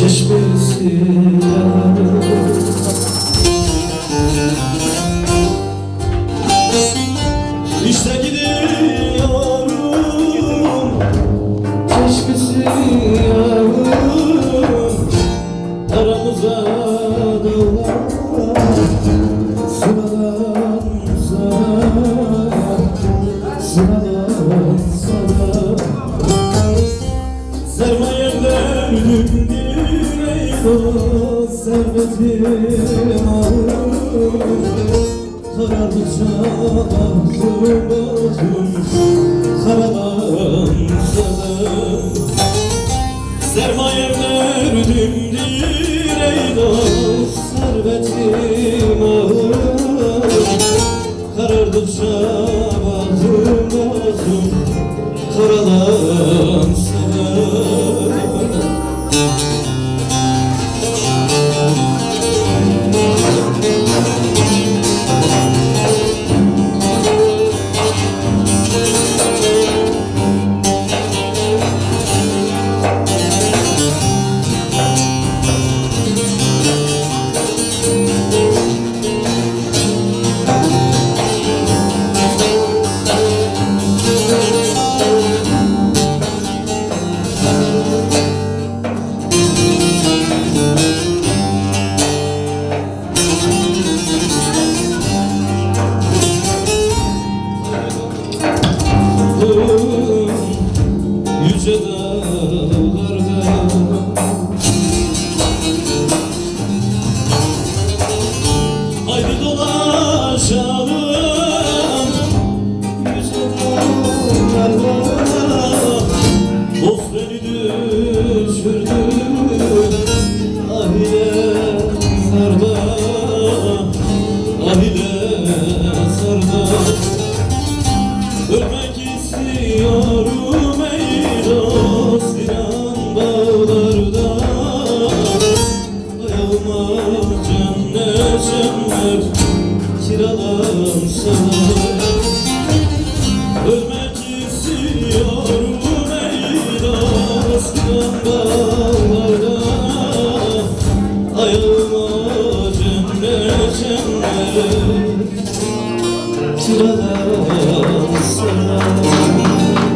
çeşmesi İşte gidiyorum çeşmesi yavrum, aramıza dağlar sıralansa, sıralansa sermayeler servetim ağır, karardıkça baktım baktım karalansa sermayem dümdür ey dost, servetim ağır, karardıkça baktım baktım karalansa yüce dağlarda haydi dolaşalım yüce dağlarda, dost beni düşürdü ahile sarda, ahile sarda ölmek istiyorum ey dost inan dağlarda, ayağıma cennet cennet kiralansa